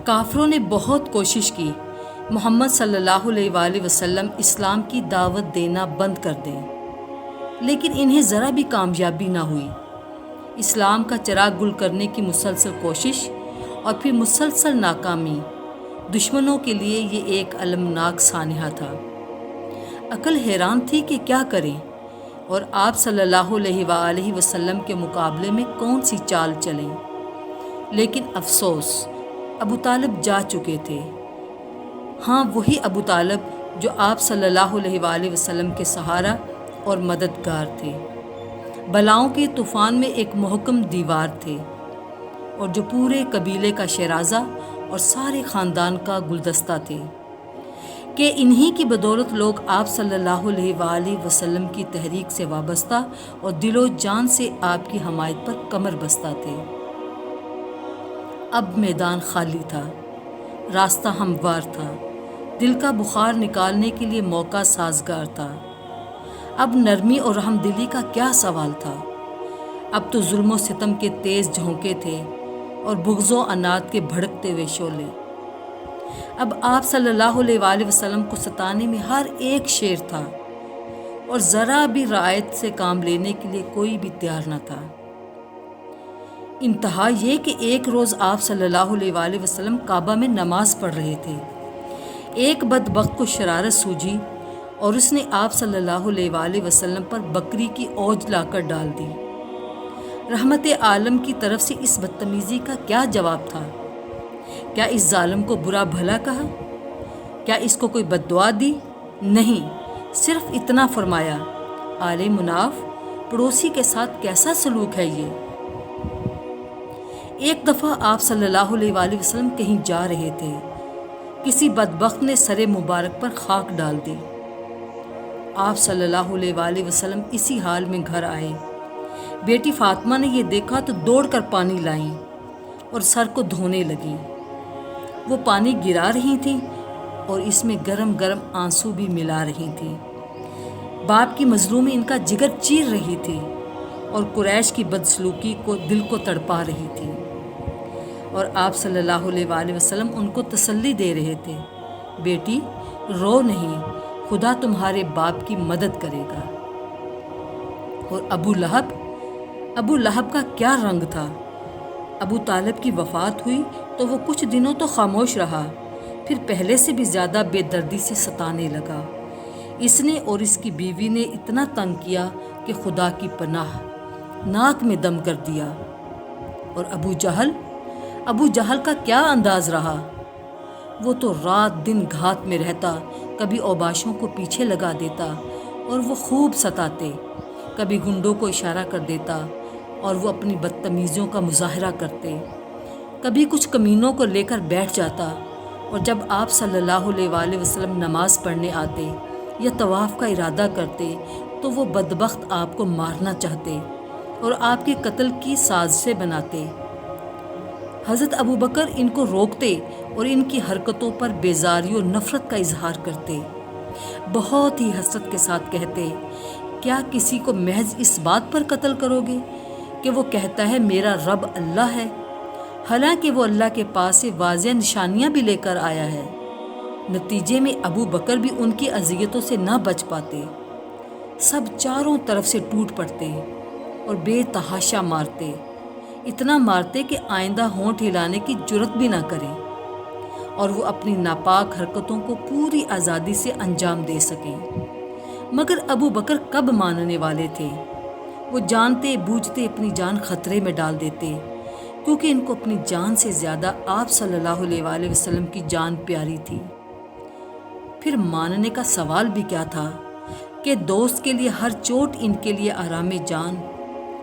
کافروں نے بہت کوشش کی محمد صلی اللہ علیہ وآلہ وسلم اسلام کی دعوت دینا بند کر دیں، لیکن انہیں ذرا بھی کامیابی نہ ہوئی۔ اسلام کا چراغ گل کرنے کی مسلسل کوشش اور پھر مسلسل ناکامی، دشمنوں کے لیے یہ ایک المناک سانحہ تھا۔ عقل حیران تھی کہ کیا کریں اور آپ صلی اللہ علیہ وآلہ وسلم کے مقابلے میں کون سی چال چلیں۔ لیکن افسوس، ابو طالب جا چکے تھے۔ ہاں، وہی ابو طالب جو آپ صلی اللہ علیہ وآلہ وسلم کے سہارا اور مددگار تھے، بلاؤں کے طوفان میں ایک محکم دیوار تھے، اور جو پورے قبیلے کا شیرازہ اور سارے خاندان کا گلدستہ تھے، کہ انہی کی بدولت لوگ آپ صلی اللہ علیہ وآلہ وسلم کی تحریک سے وابستہ اور دل و جان سے آپ کی حمایت پر کمر بستہ تھے۔ اب میدان خالی تھا، راستہ ہموار تھا، دل کا بخار نکالنے کے لیے موقع سازگار تھا۔ اب نرمی اور رحم دلی کا کیا سوال تھا؟ اب تو ظلم و ستم کے تیز جھونکے تھے اور بغض و عناد کے بھڑکتے ہوئے شعلے۔ اب آپ صلی اللہ علیہ وآلہ وسلم کو ستانے میں ہر ایک شیر تھا، اور ذرا بھی رعایت سے کام لینے کے لیے کوئی بھی تیار نہ تھا۔ انتہا یہ کہ ایک روز آپ صلی اللہ علیہ وآلہ وسلم کعبہ میں نماز پڑھ رہے تھے۔ ایک بدبخت کو شرارت سوجھی اور اس نے آپ صلی اللہ علیہ وآلہ وسلم پر بکری کی اوج لا کر ڈال دی۔ رحمت عالم کی طرف سے اس بدتمیزی کا کیا جواب تھا؟ کیا اس ظالم کو برا بھلا کہا؟ کیا اس کو کوئی بد دعا دی؟ نہیں، صرف اتنا فرمایا، آل مناف، پڑوسی کے ساتھ کیسا سلوک ہے یہ؟ ایک دفعہ آپ صلی اللہ علیہ وآلہ وسلم کہیں جا رہے تھے، کسی بدبخت نے سر مبارک پر خاک ڈال دی۔ آپ صلی اللہ علیہ وآلہ وسلم اسی حال میں گھر آئے۔ بیٹی فاطمہ نے یہ دیکھا تو دوڑ کر پانی لائیں اور سر کو دھونے لگیں۔ وہ پانی گرا رہی تھیں اور اس میں گرم گرم آنسو بھی ملا رہی تھیں۔ باپ کی مظلومی ان کا جگر چیر رہی تھی اور قریش کی بدسلوکی کو دل کو تڑپا رہی تھی، اور آپ صلی اللہ علیہ وآلہ وسلم ان کو تسلی دے رہے تھے، بیٹی رو نہیں، خدا تمہارے باپ کی مدد کرے گا۔ اور ابو لہب کا کیا رنگ تھا؟ ابو طالب کی وفات ہوئی تو وہ کچھ دنوں تو خاموش رہا، پھر پہلے سے بھی زیادہ بے دردی سے ستانے لگا۔ اس نے اور اس کی بیوی نے اتنا تنگ کیا کہ خدا کی پناہ، ناک میں دم کر دیا۔ اور ابو جہل کا کیا انداز رہا؟ وہ تو رات دن گھات میں رہتا، کبھی اوباشوں کو پیچھے لگا دیتا اور وہ خوب ستاتے، کبھی گنڈوں کو اشارہ کر دیتا اور وہ اپنی بدتمیزیوں کا مظاہرہ کرتے، کبھی کچھ کمینوں کو لے کر بیٹھ جاتا، اور جب آپ صلی اللہ علیہ وآلہ وسلم نماز پڑھنے آتے یا طواف کا ارادہ کرتے تو وہ بدبخت آپ کو مارنا چاہتے اور آپ کے قتل کی سازشیں بناتے۔ حضرت ابوبکر ان کو روکتے اور ان کی حرکتوں پر بیزاری و نفرت کا اظہار کرتے، بہت ہی حسرت کے ساتھ کہتے، کیا کسی کو محض اس بات پر قتل کرو گے کہ وہ کہتا ہے میرا رب اللہ ہے، حالانکہ وہ اللہ کے پاس سے واضح نشانیاں بھی لے کر آیا ہے؟ نتیجے میں ابو بکر بھی ان کی اذیتوں سے نہ بچ پاتے، سب چاروں طرف سے ٹوٹ پڑتے اور بے تحاشا مارتے، اتنا مارتے کہ آئندہ ہونٹ ہلانے کی جرت بھی نہ کریں اور وہ اپنی ناپاک حرکتوں کو پوری آزادی سے انجام دے سکیں۔ مگر ابو بکر کب ماننے والے تھے؟ وہ جانتے بوجھتے اپنی جان خطرے میں ڈال دیتے، کیونکہ ان کو اپنی جان سے زیادہ آپ صلی اللہ علیہ وآلہ وسلم کی جان پیاری تھی۔ پھر ماننے کا سوال بھی کیا تھا کہ دوست کے لیے ہر چوٹ ان کے لیے آرام جان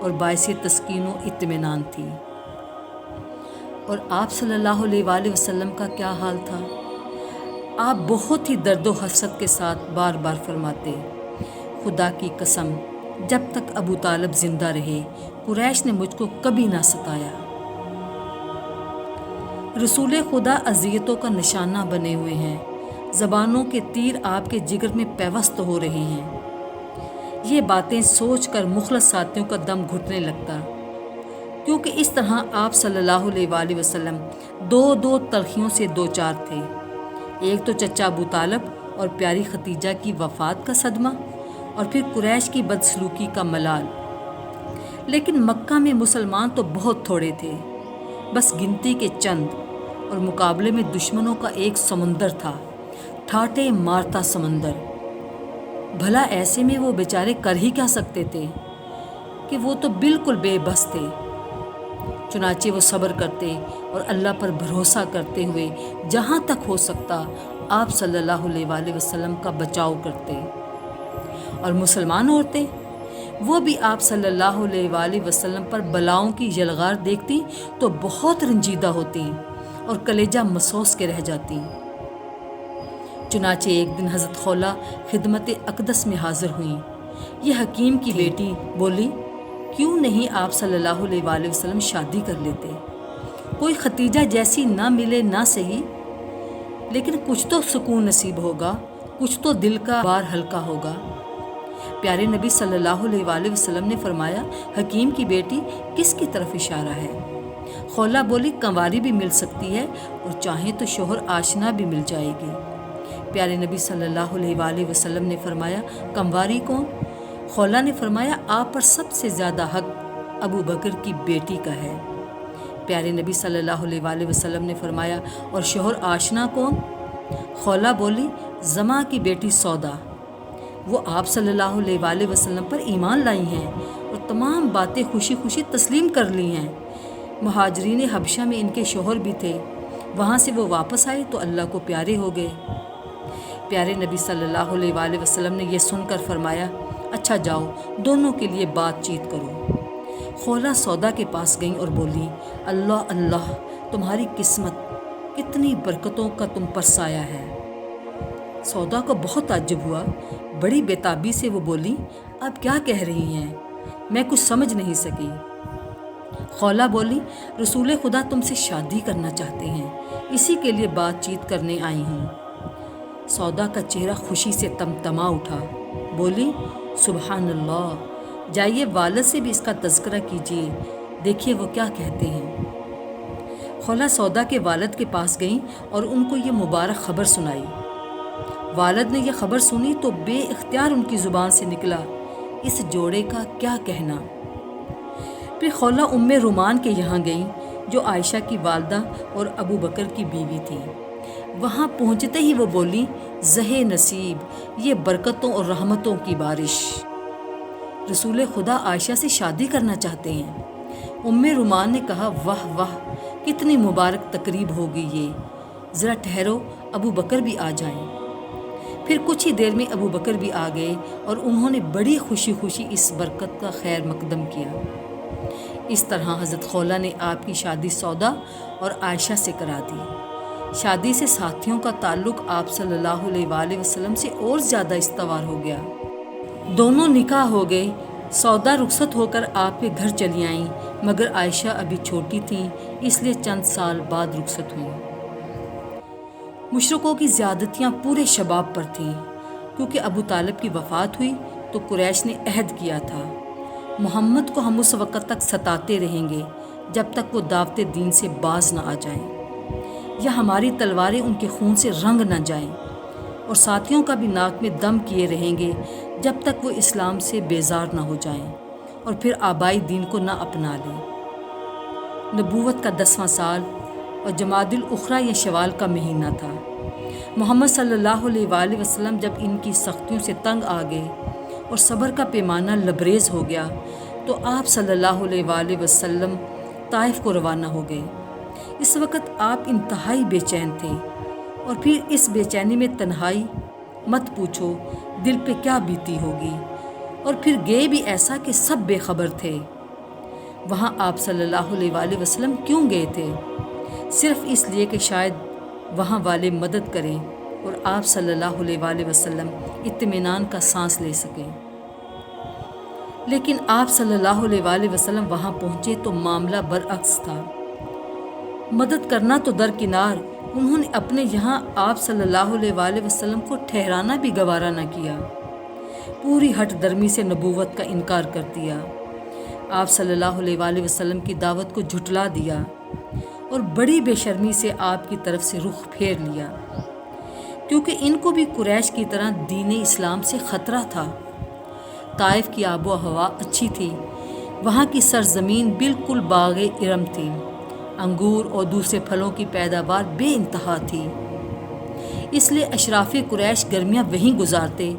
اور باعث تسکین و اطمینان تھی۔ اور آپ صلی اللہ علیہ وآلہ وسلم کا کیا حال تھا؟ آپ بہت ہی درد و حسرت کے ساتھ بار بار فرماتے، خدا کی قسم، جب تک ابو طالب زندہ رہے قریش نے مجھ کو کبھی نہ ستایا۔ رسول خدا اذیتوں کا نشانہ بنے ہوئے ہیں، زبانوں کے تیر آپ کے جگر میں پیوست ہو رہے ہیں۔ یہ باتیں سوچ کر مخلص ساتھیوں کا دم گھٹنے لگتا۔ کیونکہ اس طرح آپ صلی اللہ علیہ وآلہ وسلم دو تلخیوں سے دوچار تھے۔ ایک تو چچا ابو طالب اور پیاری ختیجہ کی وفات کا صدمہ، اور پھر قریش کی بدسلوکی کا ملال۔ لیکن مکہ میں مسلمان تو بہت تھوڑے تھے، بس گنتی کے چند، اور مقابلے میں دشمنوں کا ایک سمندر تھا، ٹھاٹے مارتا سمندر۔ بھلا ایسے میں وہ بیچارے کر ہی کیا سکتے تھے کہ وہ تو بالکل بے بس تھے۔ چنانچہ وہ صبر کرتے اور اللہ پر بھروسہ کرتے ہوئے جہاں تک ہو سکتا آپ صلی اللہ علیہ وآلہ وسلم کا بچاؤ کرتے۔ اور مسلمان عورتیں، وہ بھی آپ صلی اللہ علیہ وآلہ وسلم پر بلاؤں کی یلغار دیکھتی تو بہت رنجیدہ ہوتی اور کلیجہ مسوس کے رہ جاتی۔ چنانچہ ایک دن حضرت خولہ خدمت اقدس میں حاضر ہوئیں۔ یہ حکیم کی بیٹی بولی، کیوں نہیں آپ صلی اللہ علیہ وآلہ وسلم شادی کر لیتے؟ کوئی ختیجہ جیسی نہ ملے نہ صحیح، لیکن کچھ تو سکون نصیب ہوگا، کچھ تو دل کا بار ہلکا ہوگا۔ پیارے نبی صلی اللہ علیہ وآلہ وسلم نے فرمایا، حکیم کی بیٹی کس کی طرف اشارہ ہے؟ خولہ بولی، کنواری بھی مل سکتی ہے اور چاہیں تو شوہر آشنا بھی مل جائے گی۔ پیارے نبی صلی اللہ علیہ وآلہ وسلم نے فرمایا، کنواری کون؟ خولہ نے فرمایا، آپ پر سب سے زیادہ حق ابو بکر کی بیٹی کا ہے۔ پیارے نبی صلی اللہ علیہ وآلہ وسلم نے فرمایا، اور شوہر آشنا کون؟ خولہ بولی، زما کی بیٹی سودا، وہ آپ صلی اللہ علیہ وآلہ وسلم پر ایمان لائی ہیں اور تمام باتیں خوشی خوشی تسلیم کر لی ہیں۔ مہاجرین حبشہ میں ان کے شوہر بھی تھے، وہاں سے وہ واپس آئے تو اللہ کو پیارے ہو گئے۔ پیارے نبی صلی اللہ علیہ وآلہ وسلم نے یہ سن کر فرمایا، اچھا جاؤ دونوں کے لیے بات چیت کرو۔ خولہ سودا کے پاس گئیں اور بولی، اللہ اللہ، تمہاری قسمت، کتنی برکتوں کا تم پر سایہ ہے۔ سودا کو بہت تعجب ہوا، بڑی بےتابی سے وہ بولی، آپ کیا کہہ رہی ہیں؟ میں کچھ سمجھ نہیں سکی۔ خولہ بولی، رسول خدا تم سے شادی کرنا چاہتے ہیں، اسی کے لیے بات چیت کرنے آئی ہوں۔ سودا کا چہرہ خوشی سے تمتما اٹھا، بولی، سبحان اللہ، جائیے والد سے بھی اس کا تذکرہ کیجیے، دیکھیے وہ کیا کہتے ہیں۔ خولہ سودا کے والد کے پاس گئیں اور ان کو یہ مبارک خبر سنائی۔ والد نے یہ خبر سنی تو بے اختیار ان کی زبان سے نکلا، اس جوڑے کا کیا کہنا۔ پھر خولہ ام رومان کے یہاں گئیں، جو عائشہ کی والدہ اور ابو بکر کی بیوی تھی۔ وہاں پہنچتے ہی وہ بولی، زہے نصیب، یہ برکتوں اور رحمتوں کی بارش، رسول خدا عائشہ سے شادی کرنا چاہتے ہیں۔ ام رومان نے کہا، واہ واہ، کتنی مبارک تقریب ہوگی یہ، ذرا ٹھہرو، ابو بکر بھی آ جائیں۔ پھر کچھ ہی دیر میں ابو بکر بھی آ گئے اور انہوں نے بڑی خوشی خوشی اس برکت کا خیر مقدم کیا۔ اس طرح حضرت خولہ نے آپ کی شادی سودا اور عائشہ سے کرا دی۔ شادی سے ساتھیوں کا تعلق آپ صلی اللہ علیہ وآلہ وسلم سے اور زیادہ استوار ہو گیا۔ دونوں نکاح ہو گئے۔ سودا رخصت ہو کر آپ کے گھر چلی آئیں، مگر عائشہ ابھی چھوٹی تھیں، اس لیے چند سال بعد رخصت ہوئیں۔ مشرکوں کی زیادتیاں پورے شباب پر تھیں، کیونکہ ابو طالب کی وفات ہوئی تو قریش نے عہد کیا تھا، محمد کو ہم اس وقت تک ستاتے رہیں گے جب تک وہ دعوت دین سے باز نہ آ جائیں، یا ہماری تلواریں ان کے خون سے رنگ نہ جائیں، اور ساتھیوں کا بھی ناک میں دم کیے رہیں گے جب تک وہ اسلام سے بیزار نہ ہو جائیں اور پھر آبائی دین کو نہ اپنا لیں۔ نبوت کا 10واں سال اور جمادی الاخری یا شوال کا مہینہ تھا۔ محمد صلی اللہ علیہ وآلہ وسلم جب ان کی سختیوں سے تنگ آ گئے اور صبر کا پیمانہ لبریز ہو گیا تو آپ صلی اللہ علیہ وآلہ وسلم طائف کو روانہ ہو گئے۔ اس وقت آپ انتہائی بے چین تھے، اور پھر اس بے چینی میں تنہائی، مت پوچھو دل پہ کیا بیتی ہوگی، اور پھر گئے بھی ایسا کہ سب بے خبر تھے۔ وہاں آپ صلی اللہ علیہ وآلہ وسلم کیوں گئے تھے؟ صرف اس لیے کہ شاید وہاں والے مدد کریں اور آپ صلی اللہ علیہ وآلہ وسلم اطمینان کا سانس لے سکیں۔ لیکن آپ صلی اللہ علیہ وآلہ وسلم وہاں پہنچے تو معاملہ برعکس تھا۔ مدد کرنا تو درکنار، انہوں نے اپنے یہاں آپ صلی اللہ علیہ وآلہ وسلم کو ٹھہرانا بھی گوارا نہ کیا، پوری ہٹ درمی سے نبوت کا انکار کر دیا۔ آپ صلی اللہ علیہ وآلہ وسلم کی دعوت کو جھٹلا دیا اور بڑی بے شرمی سے آپ کی طرف سے رخ پھیر لیا، کیونکہ ان کو بھی قریش کی طرح دین اسلام سے خطرہ تھا۔ طائف کی آب و ہوا اچھی تھی، وہاں کی سرزمین بالکل باغ ارم تھی، انگور اور دوسرے پھلوں کی پیداوار بے انتہا تھی، اس لیے اشراف قریش گرمیاں وہیں گزارتے۔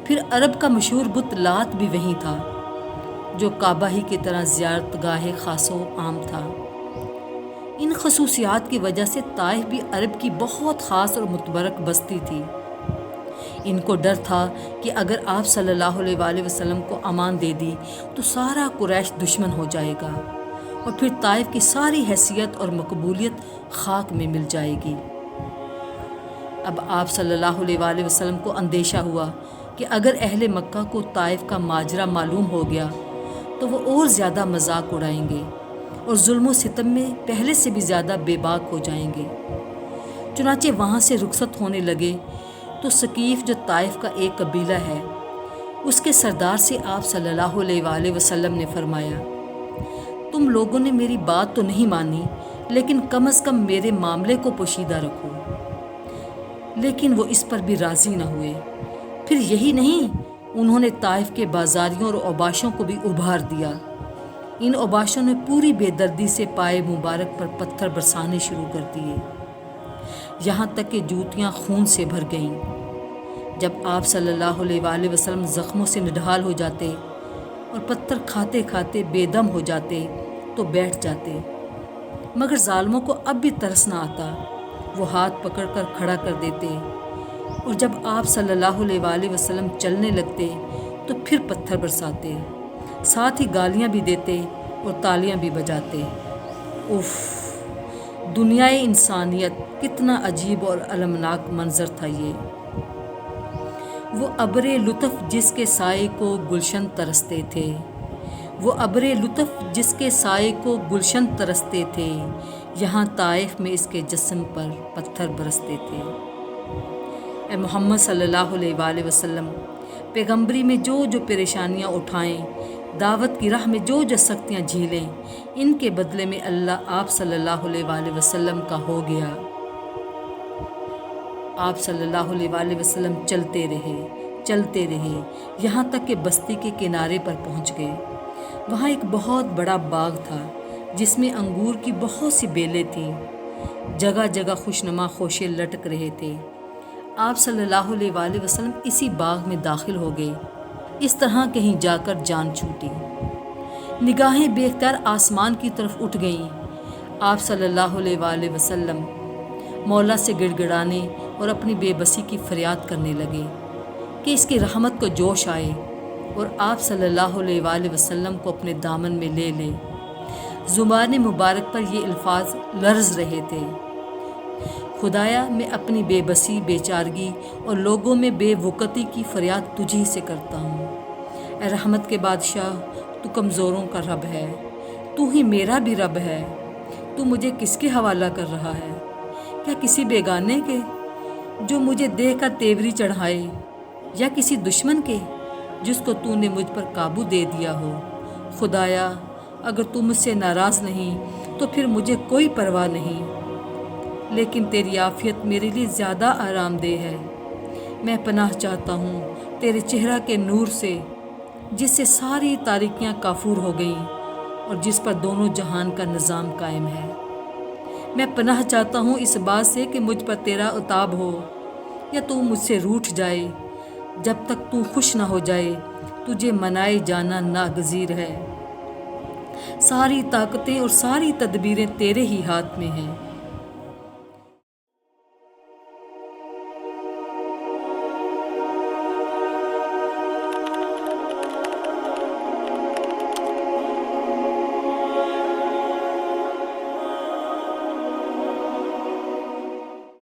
پھر عرب کا مشہور بت لات بھی وہیں تھا، جو کعبہ ہی کی طرح زیارت گاہ خاص و عام تھا۔ ان خصوصیات کی وجہ سے طائف بھی عرب کی بہت خاص اور متبرک بستی تھی۔ ان کو ڈر تھا کہ اگر آپ صلی اللہ علیہ وآلہ وسلم کو امان دے دی تو سارا قریش دشمن ہو جائے گا اور پھر طائف کی ساری حیثیت اور مقبولیت خاک میں مل جائے گی۔ اب آپ صلی اللہ علیہ وآلہ وسلم کو اندیشہ ہوا کہ اگر اہل مکہ کو طائف کا ماجرا معلوم ہو گیا تو وہ اور زیادہ مذاق اڑائیں گے اور ظلم و ستم میں پہلے سے بھی زیادہ بے باک ہو جائیں گے۔ چنانچہ وہاں سے رخصت ہونے لگے تو ثقیف، جو طائف کا ایک قبیلہ ہے، اس کے سردار سے آپ صلی اللہ علیہ وآلہ وسلم نے فرمایا، تم لوگوں نے میری بات تو نہیں مانی، لیکن کم از کم میرے معاملے کو پوشیدہ رکھو۔ لیکن وہ اس پر بھی راضی نہ ہوئے۔ پھر یہی نہیں، انہوں نے طائف کے بازاریوں اور اوباشوں کو بھی ابھار دیا۔ ان اوباشوں نے پوری بے دردی سے پائے مبارک پر پتھر برسانے شروع کر دیے، یہاں تک کہ جوتیاں خون سے بھر گئیں۔ جب آپ صلی اللہ علیہ وآلہ وسلم زخموں سے نڈھال ہو جاتے اور پتھر کھاتے کھاتے بے دم ہو جاتے تو بیٹھ جاتے، مگر ظالموں کو اب بھی ترس نہ آتا۔ وہ ہاتھ پکڑ کر کھڑا کر دیتے اور جب آپ صلی اللہ علیہ وآلہ وسلم چلنے لگتے تو پھر پتھر برساتے، ساتھ ہی گالیاں بھی دیتے اور تالیاں بھی بجاتے۔ اف! دنیائے انسانیت، کتنا عجیب اور المناک منظر تھا یہ! وہ ابر لطف جس کے سائے کو گلشن ترستے تھے، وہ ابر لطف جس کے سائے کو گلشن ترستے تھے، یہاں طائف میں اس کے جسم پر پتھر برستے تھے۔ اے محمد صلی اللہ علیہ وآلہ وسلم، پیغمبری میں جو جو پریشانیاں اٹھائیں، دعوت کی راہ میں جو جو سختیاں جھیلیں، ان کے بدلے میں اللہ آپ صلی اللہ علیہ وآلہ وسلم کا ہو گیا۔ آپ صلی اللہ علیہ وآلہ وسلم چلتے رہے، یہاں تک کہ بستی کے کنارے پر پہنچ گئے۔ وہاں ایک بہت بڑا باغ تھا جس میں انگور کی بہت سی بیلیں تھیں، جگہ جگہ خوشنما خوشے لٹک رہے تھے۔ آپ صلی اللہ علیہ وآلہ وسلم اسی باغ میں داخل ہو گئے۔ اس طرح کہیں جا کر جان چھوٹی، نگاہیں بے اختیار آسمان کی طرف اٹھ گئیں۔ آپ صلی اللہ علیہ وآلہ وسلم مولا سے گڑ گڑانے اور اپنی بے بسی کی فریاد کرنے لگے کہ اس کی رحمت کو جوش آئے اور آپ صلی اللہ علیہ وآلہ وسلم کو اپنے دامن میں لے لے۔ زبان مبارک پر یہ الفاظ لرز رہے تھے، خدایا میں اپنی بے بسی، بے چارگی اور لوگوں میں بے وقتی کی فریاد تجھی سے کرتا ہوں۔ اے رحمت کے بادشاہ، تو کمزوروں کا رب ہے، تو ہی میرا بھی رب ہے۔ تو مجھے کس کے حوالہ کر رہا ہے؟ کیا کسی بیگانے کے جو مجھے دیکھ کر تیوری چڑھائے، یا کسی دشمن کے جس کو تو نے مجھ پر قابو دے دیا ہو؟ خدایا اگر تو مجھ سے ناراض نہیں تو پھر مجھے کوئی پرواہ نہیں، لیکن تیری عافیت میرے لیے زیادہ آرام دہ ہے۔ میں پناہ چاہتا ہوں تیرے چہرہ کے نور سے، جس سے ساری تاریکیاں کافور ہو گئیں اور جس پر دونوں جہان کا نظام قائم ہے۔ میں پناہ چاہتا ہوں اس بات سے کہ مجھ پر تیرا عتاب ہو یا تو مجھ سے روٹھ جائے۔ جب تک تو خوش نہ ہو جائے تجھے منائے جانا ناگزیر ہے۔ ساری طاقتیں اور ساری تدبیریں تیرے ہی ہاتھ میں ہیں۔